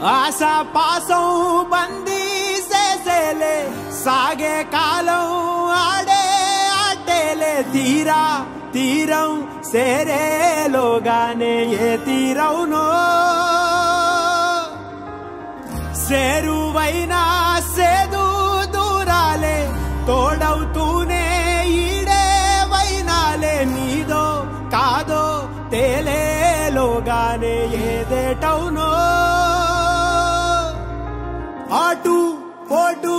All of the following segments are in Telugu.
ఆశా పాసం బందీ చేసేలే సాగే కాలం ఆడే ఆటేలే తీరా తీరం సేరేలోగానే ఏ తీరవునో చేరువైనా సేదు దూరాలే తోడవుతూనే ఈడే వైనాలే నీదో కాదో తేలేలోగానే ఏదేటవునో ఆటు పోటు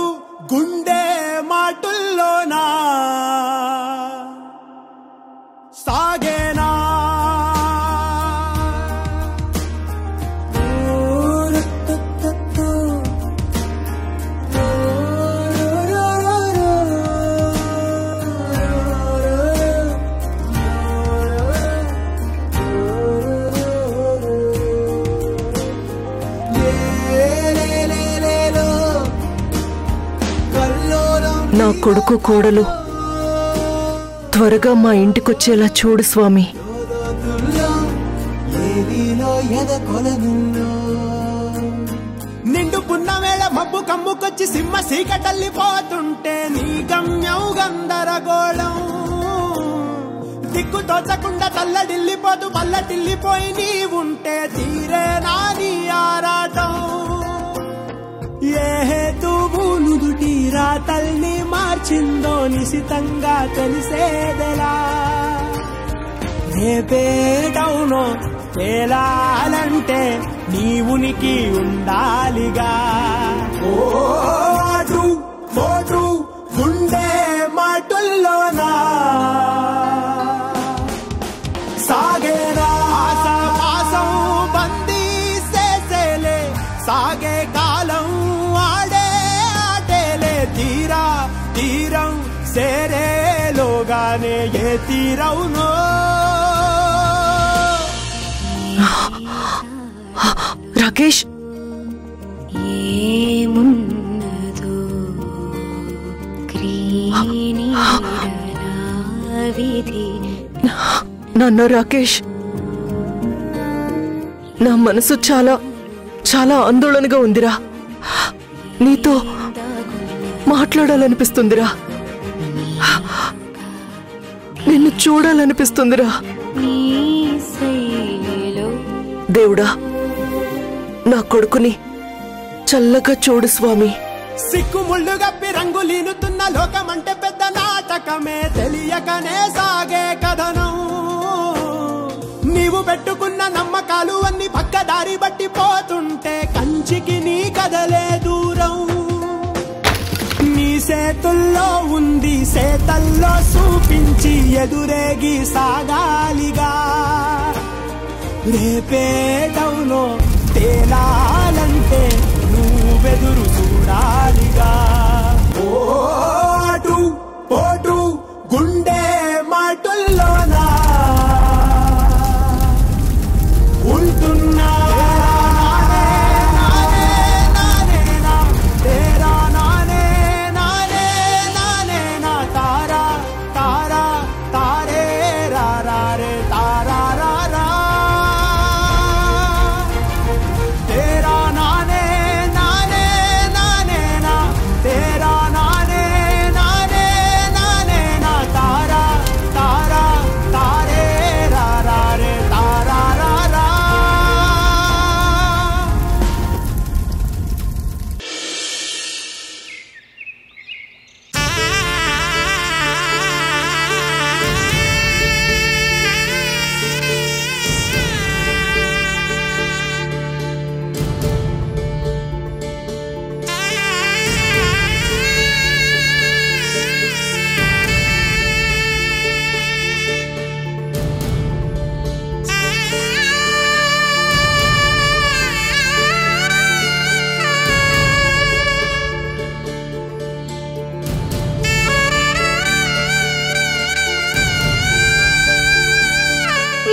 గుండె మాటుల్లోనా సాగేనా నా కొడుకు కోడలు త్వరగా మా ఇంటికొచ్చేలా చూడు స్వామి. నిండు పున్నవేళ మబ్బు కమ్ముకొచ్చి సింహ సీకటల్లిపోతుంటే నీ గమ్యం గందరగోళం దిక్కు తోచకుండా తల్లడిల్లిపోతూ పల్లటిల్లిపోయి నీ ఉంటే తీరే నాని ఆరాటం ఏ హేతువు నుదుటి రాతల్ని మార్చిందో నిశితంగా తెలిసేదెలా రేపేటవునో తేలాలంటే నీ ఉనికి ఉండాలిగా ఓ అటు పోటు గుండె మాటుల్లోనా సాగేరా ఆశా పాసం బందీ చేసేలే సాగే కాలం ఆడే ఆటేలే తీరా తీరం సేరేలోగానే ఏ తీరవునో రాకేష్ ఏమున్నదో నాన్న రాకేష్, నా మనసు చాలా చాలా ఆందోళనగా ఉందిరా. నీతో మాట్లాడాలనిపిస్తుందిరా, నిన్ను చూడాలనిపిస్తుందిరా. దేవుడా, నా కొడుకుని చల్లగా చూడు స్వామి. సిక్కుముళ్ళు గప్పి రంగులీనుతున్న లోకమంటే పెద్ద నాటకమే తెలియకనే సాగే కథనం. నీవు పెట్టుకున్న నమ్మకాలు అన్ని పక్కదారి బట్టి పోతుంటే కంచికి నీ కదలే దూరం. నీ చేతుల్లో ఉంది చేతల్లో చూపించి ఎదురేగి సాగాలిగా. రేపేటవునో తేలాలంటే నువ్వెదురు చూడాలిగా. ఓ అటు పోటు గుండె మాటుల్లోనా ఉంటున్నా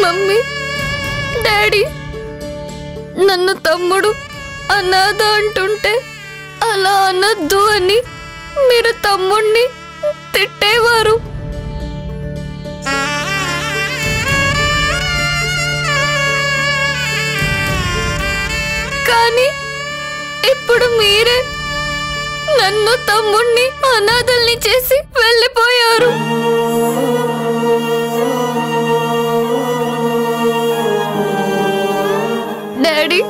మమ్మీ, డాడీ నన్ను తమ్ముడు అనాథ అంటుంటే అలా అనద్దు అని మీరు తమ్ముడిని తిట్టేవారు. కానీ మీరే నన్ను తమ్ముణ్ణి అనాథల్ని చేసి వెళ్ళిపోయారు. డాడీ,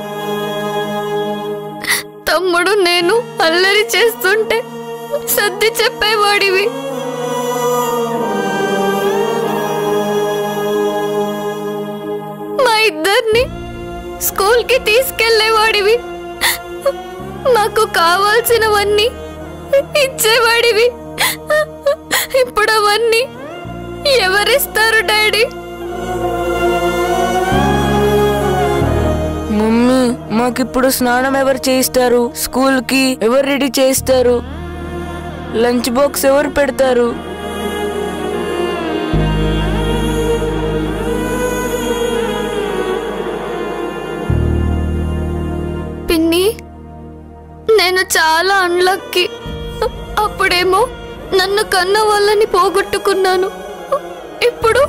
తమ్ముడు నేను అల్లరి చేస్తుంటే సర్ది చెప్పేవాడివి. మా ఇద్దరిని స్కూల్కి తీసుకెళ్లేవాడివి. నాకు కావాల్సినవన్నీ ఇచ్చేవాడివి. ఇప్పుడు అవన్నీ ఎవరిస్తారు డాడీ? మమ్మీ, మాకిప్పుడు స్నానం ఎవరు చేయిస్తారు? స్కూల్కి ఎవరు రెడీ చేయిస్తారు? లంచ్ బాక్స్ ఎవరు పెడతారు? పిన్ని, నేను చాలా అన్లక్కీ. అప్పుడేమో నన్ను కన్న వాళ్ళని పోగొట్టుకున్నాను. ఇప్పుడు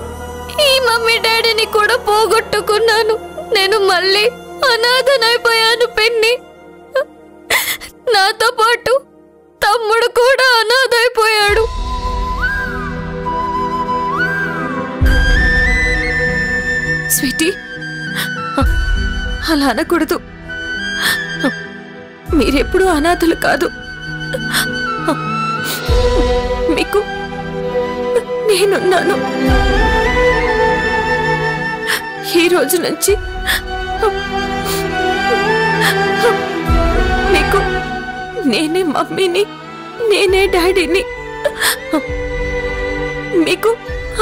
ఈ మమ్మీ డాడీని కూడా పోగొట్టుకున్నాను. నేను మళ్ళీ అనాథనైపోయాను పిన్ని. నాతో పాటు తమ్ముడు కూడా అనాథైపోయాడు. స్వీటీ, అలా అనకూడదు. మీరెప్పుడు అనాథలు కాదు. మీకు నేనున్నాను. ఈ రోజు నుంచి మీకు నేనే మమ్మీని, నేనే డాడీని. మీకు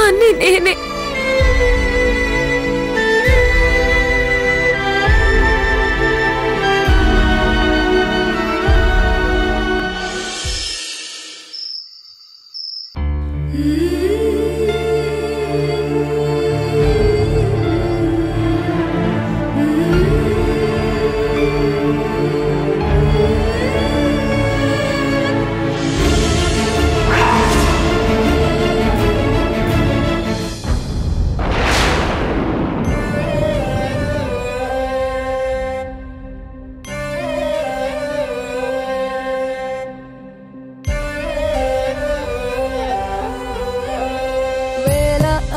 అన్నీ నేనే.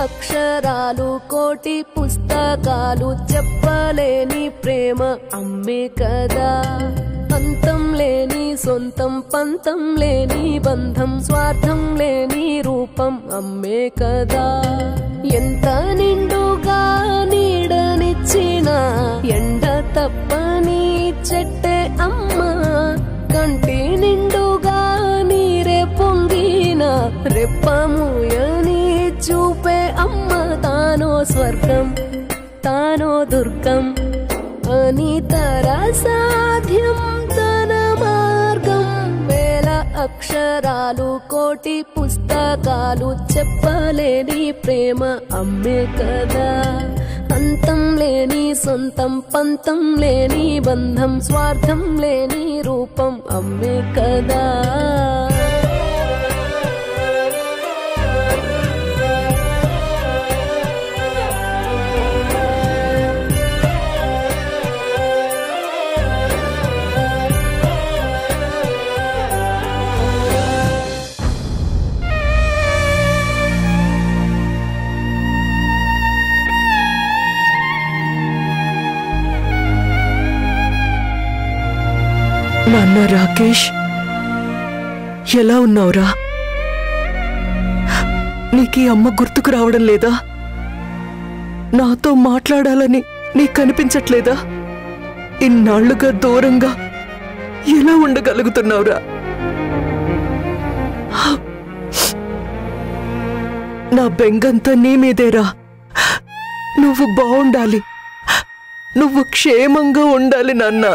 అక్షరాలు కోటి పుస్తకాలు చెప్పలేని ప్రేమ అమ్మే కదా. అంతం లేని సొంతం, పంతం లేని బంధం, స్వార్థం లేని రూపం అమ్మే కదా. ఎంత నిండుగా నీడనిచ్చిన ఎండ తప్పని చెట్టే అమ్మ. కంటి నిండుగా నీరే పొంగిన రెప్పముయని చూపే అమ్మ. తానో స్వర్గం, తానో దుర్గం అని సాధ్యం తన మార్గం. వేల అక్షరాలు కోటి పుస్తకాలు చెప్పలేని ప్రేమ అమ్మే కదా. అంతం లేని సొంతం, పంతం లేని బంధం, స్వార్థం లేని రూపం అమ్మే కదా. నాన్న రాకేష్, ఎలా ఉన్నావురా? నీకీ అమ్మ గుర్తుకు రావడం లేదా? నాతో మాట్లాడాలని నీకు కనిపించట్లేదా? ఇన్నాళ్లుగా దూరంగా ఎలా ఉండగలుగుతున్నావురా? నా బెంగంతా నీ మీదేరా. నువ్వు బాగుండాలి, నువ్వు క్షేమంగా ఉండాలి నాన్న.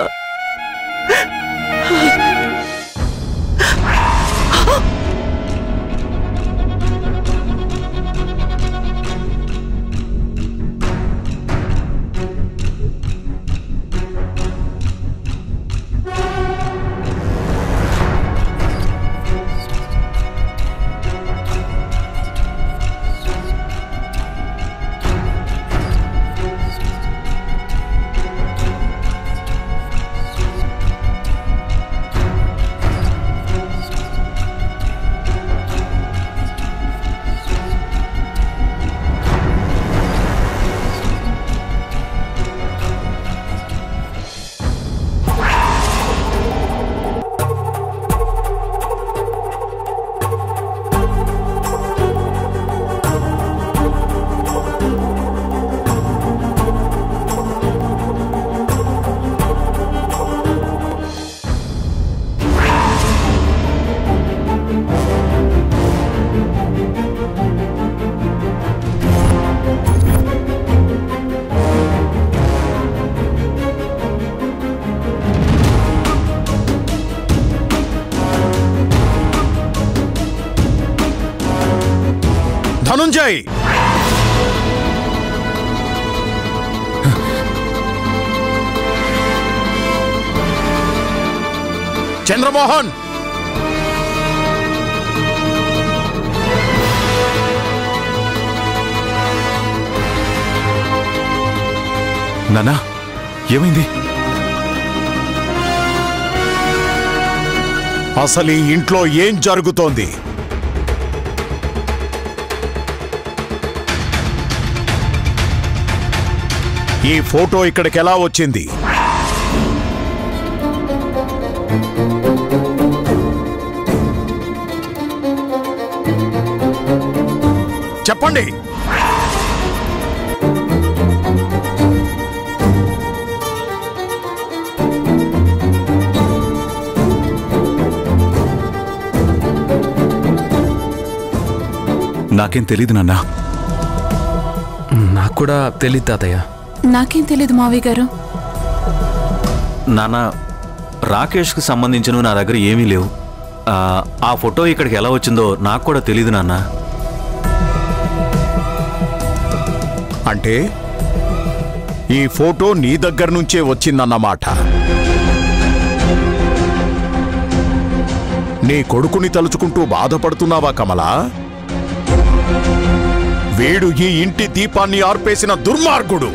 ధనంజయ్! చంద్రమోహన్! నాన్నా, ఏమైంది? అసలు ఈ ఇంట్లో ఏం జరుగుతోంది? ఈ ఫోటో ఇక్కడికి ఎలా వచ్చింది? చెప్పండి. నాకేం తెలీదు నాన్నా. నాకు కూడా తెలీదు తాతయ్య. నాకేం తెలీదు మావయ్య గారు. నాన్న, రాకేష్కి సంబంధించిన నా దగ్గర ఏమీ లేవు. ఆ ఫోటో ఇక్కడికి ఎలా వచ్చిందో నాకు కూడా తెలీదు నాన్న. అంటే ఈ ఫోటో నీ దగ్గర నుంచే వచ్చిందన్నమాట. నీ కొడుకుని తలుచుకుంటూ బాధపడుతున్నావా కమలా? వీడు ఈ ఇంటి దీపాన్ని ఆర్పేసిన దుర్మార్గుడు.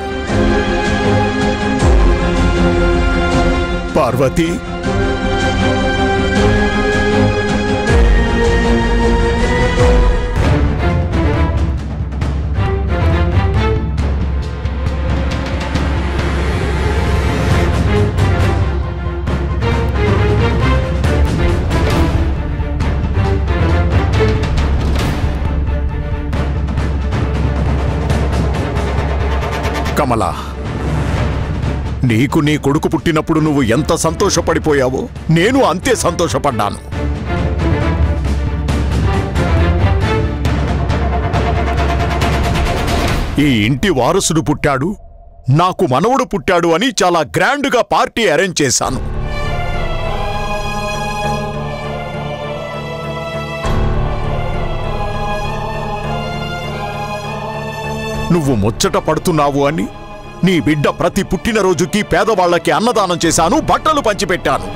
పార్వతి, కమలా, నీకు నీ కొడుకు పుట్టినప్పుడు నువ్వు ఎంత సంతోషపడిపోయావో నేను అంతే సంతోషపడ్డాను. ఈ ఇంటి వారసుడు పుట్టాడు, నాకు మనవడు పుట్టాడు అని చాలా గ్రాండ్గా పార్టీ అరేంజ్ చేశాను. నువ్వు ముచ్చట పడుతున్నావు అని నీ బిడ్డ ప్రతి పుట్టినరోజుకి పేదవాళ్లకి అన్నదానం చేశాను, బట్టలు పంచిపెట్టాను.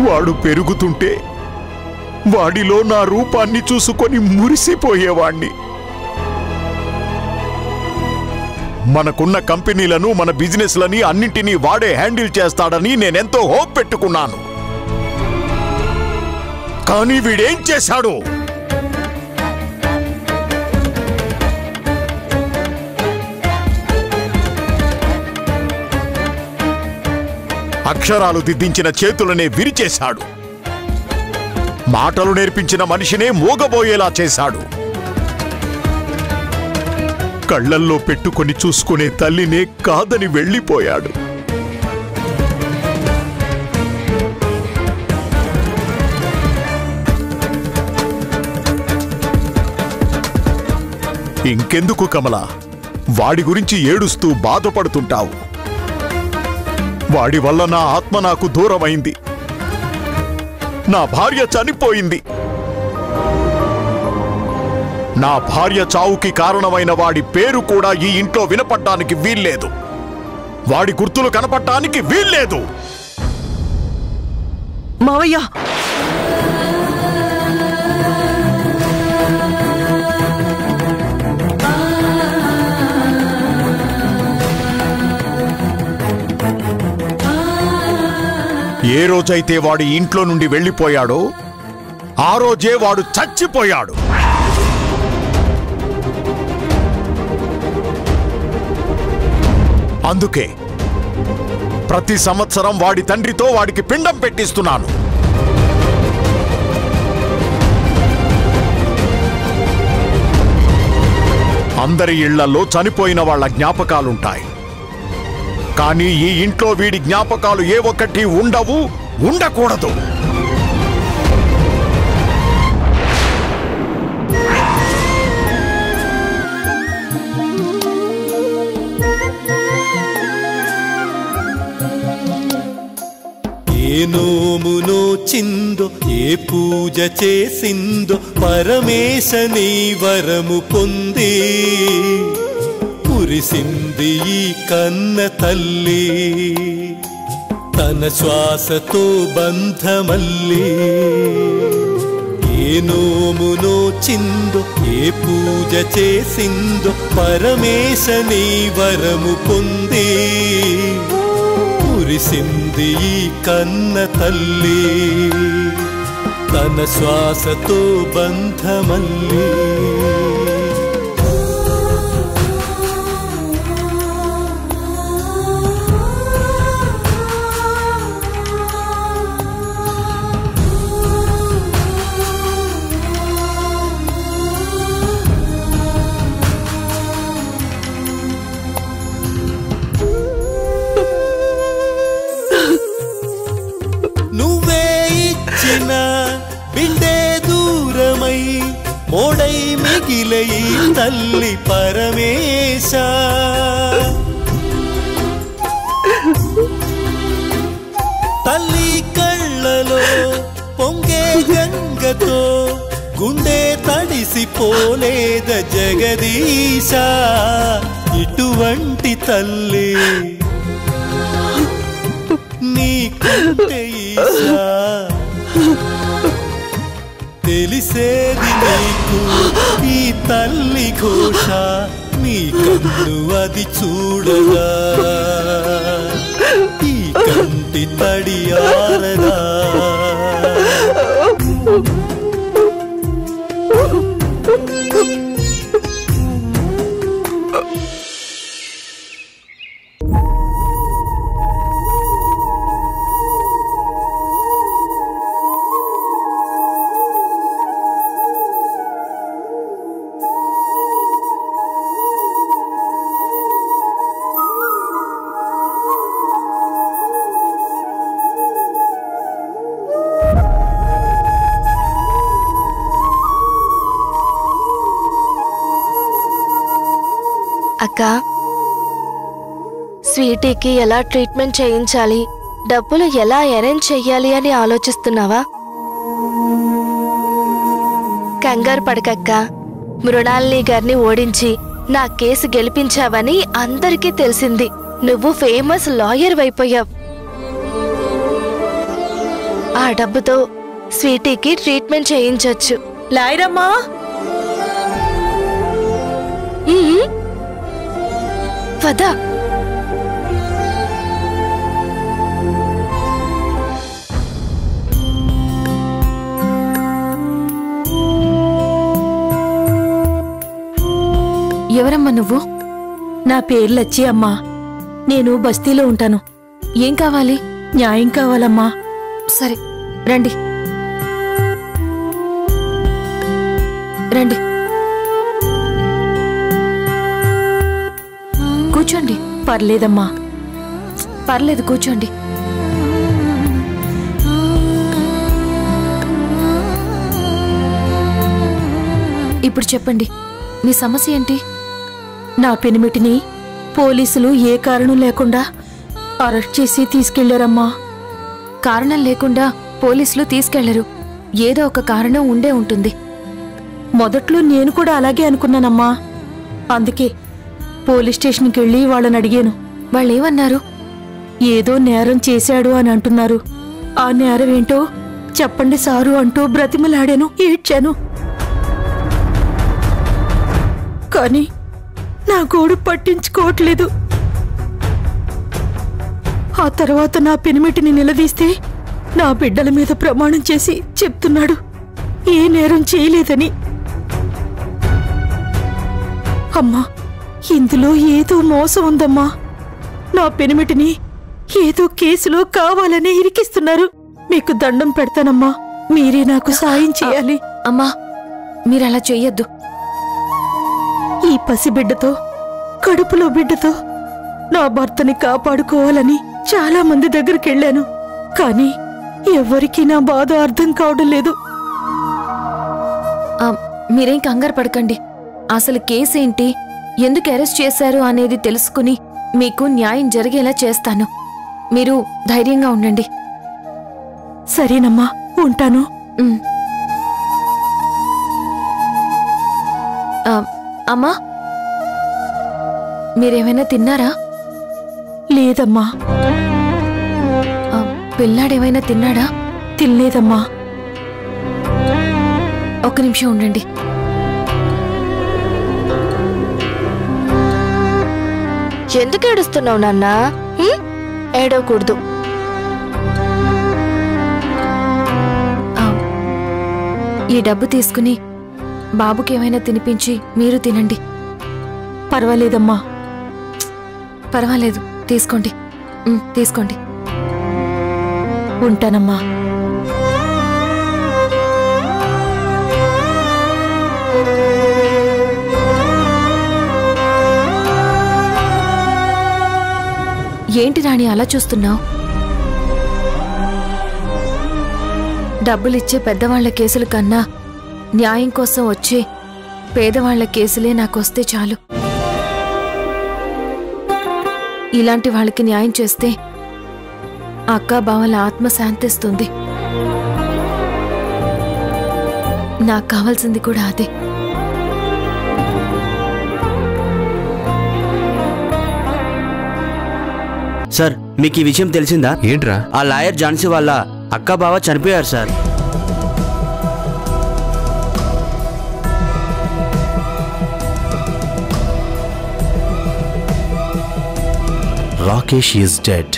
వాడు పెరుగుతుంటే వాడిలో నా రూపాన్ని చూసుకొని మురిసిపోయేవాణ్ణి. మనకున్న కంపెనీలను, మన బిజినెస్లని అన్నింటినీ వాడే హ్యాండిల్ చేస్తాడని నేనెంతో హోప్ పెట్టుకున్నాను. కానీ వీడేం చేశాడు? అక్షరాలు దిద్దించిన చేతులనే విరిచేశాడు. మాటలు నేర్పించిన మనిషినే మూగబోయేలా చేశాడు. కళ్ళల్లో పెట్టుకొని చూసుకునే తల్లినే కాదని వెళ్ళిపోయాడు. ఇంకెందుకు కమలా, వాడి గురించి ఏడుస్తూ బాధపడుతుంటావు? వాడి వల్ల నా ఆత్మ నాకు దూరమైంది. నా భార్య చనిపోయింది. నా భార్య చావుకి కారణమైన వాడి పేరు కూడా ఈ ఇంట్లో వినపడ్డానికి వీల్లేదు. వాడి గుర్తులు కనపడటానికి వీల్లేదు. మావయ్య, ఏ రోజైతే వాడి ఇంట్లో నుండి వెళ్ళిపోయాడో ఆ రోజే వాడు చచ్చిపోయాడు. అందుకే ప్రతి సంవత్సరం వాడి తండ్రితో వాడికి పిండం పెట్టిస్తున్నాను. అందరి ఇళ్లలో చనిపోయిన వాళ్ళ జ్ఞాపకాలుంటాయి. కానీ ఈ ఇంట్లో వీడి జ్ఞాపకాలు ఏ ఒక్కటి ఉండవు, ఉండకూడదు. ఏ నోము నోచిందో, ఏ ఏ పూజ చేసిందో పరమేశ నీ వరము పొంది కురిసింది ఈ కన్న తల్లి తన శ్వాసతో బంధమల్లి ఏ నోము నోచిందో ఏ పూజ చేసిందో పరమేశ నీ వరము పొంది కురిసింది ఈ కన్న తల్లి తన శ్వాసతో బంధమల్లి బిండే దూరమై మోడై మిగిలే తల్లి పరమేశ తల్లి కళ్ళలో పొంగే గంగతో గుండె తడిసిపోలేద జగదీశ ఇటువంటి తల్లి నీకుంటే ఈశా తెలిసేది నీకు ఈ తల్లి ఘోష నీ కన్ను అది చూడగా ఈ కంటి తడియారదా అక్క, స్వీటీకి ఎలా ట్రీట్మెంట్ చేయించాలి, డబ్బులు ఎలా అరేంజ్ చెయ్యాలి అని ఆలోచిస్తున్నావా? కంగారు పడకక్క. మృణాలిని గారిని ఓడించి నా కేసు గెలిపించావని అందరికీ తెలిసింది. నువ్వు ఫేమస్ లాయర్ అయిపోయావు. ఆ డబ్బుతో స్వీటీకి ట్రీట్మెంట్ చేయించొచ్చు. లాయరమ్మా, వదా ఎవరమ్మా నువ్వు? నా పేరు లచ్చి అమ్మా. నేను బస్తీలో ఉంటాను. ఏం కావాలి? న్యాయం కావాలమ్మా. సరే రండి రండి కూర్చోండి. పర్లేదమ్మా. పర్లేదు కూర్చోండి. ఇప్పుడు చెప్పండి, మీ సమస్య ఏంటి? నా పెనిమిటిని పోలీసులు ఏ కారణం లేకుండా అరెస్ట్ చేసి తీసుకెళ్లారమ్మా. కారణం లేకుండా పోలీసులు తీసుకెళ్లరు. ఏదో ఒక కారణం ఉండే ఉంటుంది. మొదట్లో నేను కూడా అలాగే అనుకున్నానమ్మా. అందుకే పోలీస్ స్టేషన్కి వెళ్ళి వాళ్ళని అడిగాను. వాళ్ళేమన్నారు? ఏదో నేరం చేశాడు అని అంటున్నారు. ఆ నేరం ఏంటో చెప్పండి సారు అంటూ బ్రతిమలాడాను, ఏడ్చాను. కానీ నా గోడు పట్టించుకోవట్లేదు. ఆ తర్వాత నా పెనిమిటిని నిలదీస్తే నా బిడ్డల మీద ప్రమాణం చేసి చెప్తున్నాడు ఏ నేరం చేయలేదని. అమ్మా, ఇందులో ఏదో మోసం ఉందమ్మా. నా పెనిమిటిని ఏదో కేసులో కావాలని ఇరికిస్తున్నారు. మీకు దండం పెడతానమ్మా, మీరే నాకు సాయం చేయాలి. అమ్మా, మీరలా చెయ్యొద్దు. ఈ పసిబిడ్డతో, కడుపులో బిడ్డతో నా భర్తని కాపాడుకోవాలని చాలా మంది దగ్గరికి వెళ్ళాను. కానీ ఎవరికీ నా బాధ అర్థం కావడం లేదు. మీరేం కంగారు పడకండి. అసలు కేసేంటి, ఎందుకు అరెస్ట్ చేశారు అనేది తెలుసుకుని మీకు న్యాయం జరిగేలా చేస్తాను. మీరు ధైర్యంగా ఉండండి. సరేనమ్మా, ఉంటాను. అమ్మా మీరేమైనా తిన్నారా? లేదమ్మా. పిల్లాడేమైనా తిన్నాడా? తినలేదమ్మా. ఒక్క నిమిషం ఉండండి. ఎందుకు ఏడుస్తున్నావు నాన్నా? ఏడవకూడదు. ఈ డబ్బు తీసుకుని బాబుకి ఏమైనా తినిపించి మీరు తినండి. పర్వాలేదమ్మా. పర్వాలేదు, తీసుకోండి. తీసుకోండి. ఉంటానమ్మా. ఏంటి రాణి అలా చూస్తున్నావు? డబ్బులిచ్చే పెద్దవాళ్ల కేసుల కన్నా న్యాయం కోసం వచ్చే పేదవాళ్ల కేసులే నాకొస్తే చాలు. ఇలాంటి వాళ్ళకి న్యాయం చేస్తే అక్కా బావల ఆత్మ శాంతిస్తుంది. నాకు కావాల్సింది కూడా అదే. సార్, మీకు ఈ విషయం తెలిసిందా? ఏంట్రా? ఆ లాయర్ ఝాన్సీ వాళ్ళ అక్క బావ చనిపోయారు sir. Rakesh is dead.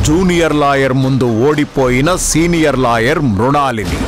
Junior lawyer ముందు ఓడిపోయిన సీనియర్ లాయర్ మృణాలిని.